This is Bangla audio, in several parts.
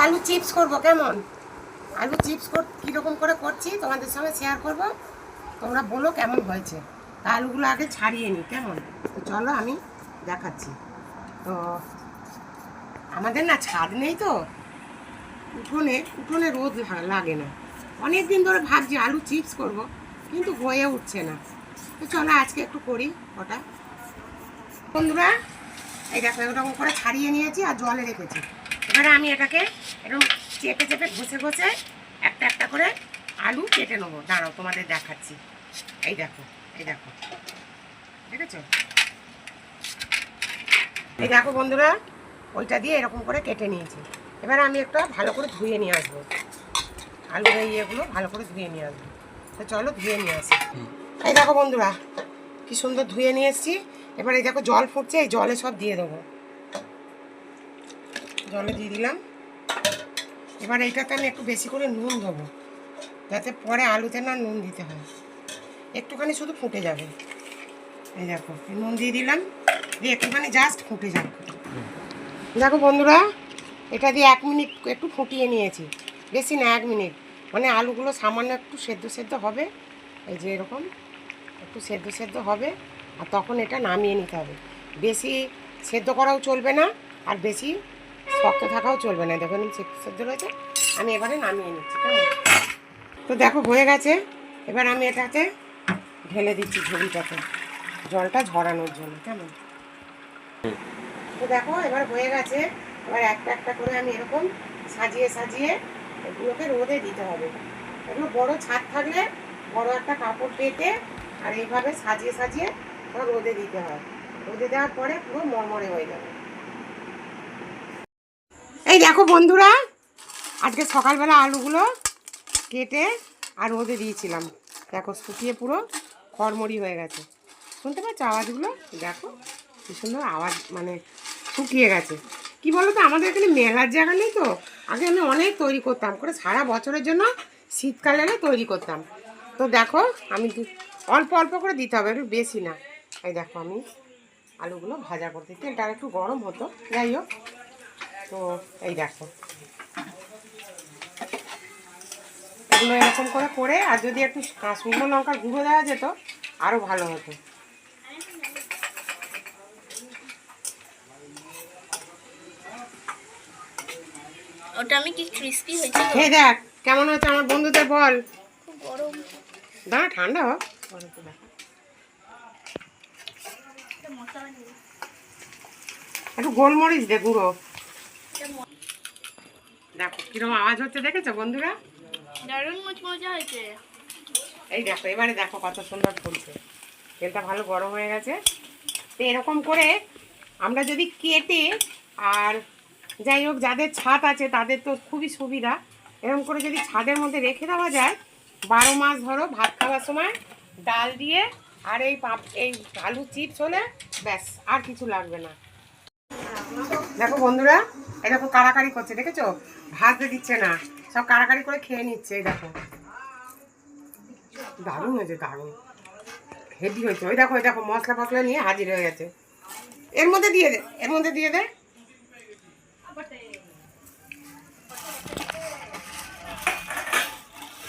আলু চিপস করব, কেমন আলু চিপস কীরকম করে করছি তোমাদের সঙ্গে শেয়ার করব। তোমরা বলো কেমন হয়েছে। তা আলুগুলো আগে ছাড়িয়ে নিই, কেমন? তো চলো আমি দেখাচ্ছি। তো আমাদের না ছাদ নেই, তো উঠোনে রোদ লাগে না। অনেক দিন ধরে ভাবছি আলু চিপস করব, কিন্তু হয়ে উঠছে না। তো চলো আজকে একটু করি ওটা। বন্ধুরা এই দেখো এরকম করে ছাড়িয়ে নিয়েছি আর জলে রেখেছি। এবারে আমি এটাকে এরকম চেপে চেপে ঘষে ঘষে একটা একটা করে আলু কেটে নেবো। দাঁড়াও তোমাদের দেখাচ্ছি। এই দেখো দেখেছো? এই দেখো বন্ধুরা, ওইটা দিয়ে এরকম করে কেটে নিয়েছি। এবার আমি একটা ভালো করে ধুয়ে নিয়ে আসবো, আলুর ইয়েগুলো ভালো করে ধুয়ে নিয়ে আসবো। তো চলো ধুয়ে নিয়ে আসি। এই দেখো বন্ধুরা, কি সুন্দর ধুয়ে নিয়ে এসেছি। এবার এই দেখো জল ফুটছে, এই জলে সব দিয়ে দেবো। জলে দিয়ে দিলাম। এবার এইটাতে আমি একটু বেশি করে নুন দেবো, যাতে পরে আলুতে না নুন দিতে হয়। একটুখানি শুধু ফুটে যাবে। এই দেখো নুন দিয়ে দিলাম, দিয়ে একটুখানি জাস্ট ফুটে যাবে। দেখো বন্ধুরা, এটা দিয়ে 1 মিনিট একটু ফুটিয়ে নিয়েছি, বেশি না 1 মিনিট। মানে আলুগুলো সামান্য একটু সেদ্ধ হবে, এই যে এরকম একটু সেদ্ধ হবে। আর তখন এটা নামিয়ে নিতে হবে। বেশি সেদ্ধ করাও চলবে না, আর বেশি শক্ত থাকাও চলবে না। দেখো সেদ্ধ রয়েছে, আমি এবারে নামিয়ে নিচ্ছি, কেমন? তো দেখো হয়ে গেছে। এবার আমি এটাকে ঢেলে দিচ্ছি ঝুড়িটাতে, জলটা ঝরানোর জন্য, কেমন? তো দেখো এবার হয়ে গেছে। এবার একটা একটা করে আমি এরকম সাজিয়ে এগুলোকে রোদে দিতে হবে। এগুলো বড় ছাদ থাকলে বড় একটা কাপড় পেতে আর এইভাবে সাজিয়ে রোদে দিতে হয়। রোদে দেওয়ার পরে পুরো মরমরে হয়ে যাবে। এই দেখো বন্ধুরা, আজকে সকালবেলা আলুগুলো কেটে আর রোদে দিয়েছিলাম। দেখো শুকিয়ে পুরো খড়মড়ি হয়ে গেছে। শুনতে পাচ্ছ আওয়াজগুলো? দেখো কি সুন্দর আওয়াজ, মানে শুকিয়ে গেছে। কি বলো তো, আমাদের এখানে মেলার জায়গা নেই, তো আগে আমি অনেক তৈরি করতাম করে সারা বছরের জন্য, শীতকালে তৈরি করতাম। তো দেখো আমি অল্প অল্প করে দিতে হবে, একটু বেশি না। এই দেখো আমি আলুগুলো ভাজা করতে, তেলটা একটু গরম হতো, যাই হোক। তো এই দেখো এগুলো এরকম করে আর যদি একটু শুকনো লঙ্কার গুঁড়ো দেওয়া যেত আরও ভালো হতো। ওটা আমি কি ক্রিস্পি হয়েছে? এই দেখ কেমন হয়েছে, আমার বন্ধুদের বল। খুব গরম, দাঁড়া ঠান্ডা হোক। একটু গোলমরিচ দে গুঁড়ো। দেখো কিরকম আওয়াজ হচ্ছে, দেখেছো বন্ধুরা? দারুণ মজা হয়েছে। এই দেখো এবারে দেখো কত সুন্দর ফুলছে, তেলটা ভালো গরম হয়ে গেছে। তো এরকম করে আমরা যদি কেটে, আর যাই হোক যাদের ছাদ আছে তাদের তো খুবই সুবিধা। এরকম করে যদি ছাদের মধ্যে রেখে দেওয়া যায়, 12 মাস ধরো ভাত খাওয়ার সময় ডাল দিয়ে আর এই আলু চিপস হলে ব্যাস, আর কিছু লাগবে না। দেখো বন্ধুরা, এরকম কাড়াকাড়ি করছে, দেখেছো? ভাজতে দিচ্ছে না, সব কাড়াকাড়ি করে খেয়ে নিচ্ছে। এই দেখো দারুণ হয়েছে, দারুণ হেভি হয়েছে। ওই দেখো মশলা ফসলা নিয়ে হাজির হয়ে গেছে। এর মধ্যে দিয়ে দে।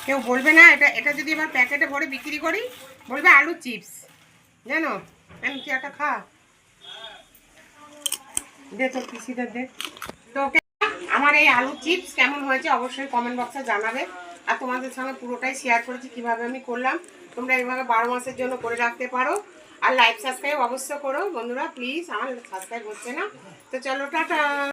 কেউ বলবে না এটা যদি এবার প্যাকেটে ভরে বিক্রি করি, বলবে আলু চিপস, জানো? আমি কি একটা খা দে তোর পিসিদের দে। তো আমার এই আলু চিপস কেমন হয়েছে অবশ্যই কমেন্ট বক্সে জানাবে। আর তোমাদের সঙ্গে পুরোটাই শেয়ার করেছি কিভাবে আমি করলাম। তোমরা এইভাবে 12 মাসের জন্য করে রাখতে পারো। আর লাইক সাবস্ক্রাইব অবশ্য করো বন্ধুরা, প্লিজ, আমার সাবস্ক্রাইব হচ্ছে না। তো চলো টাটা।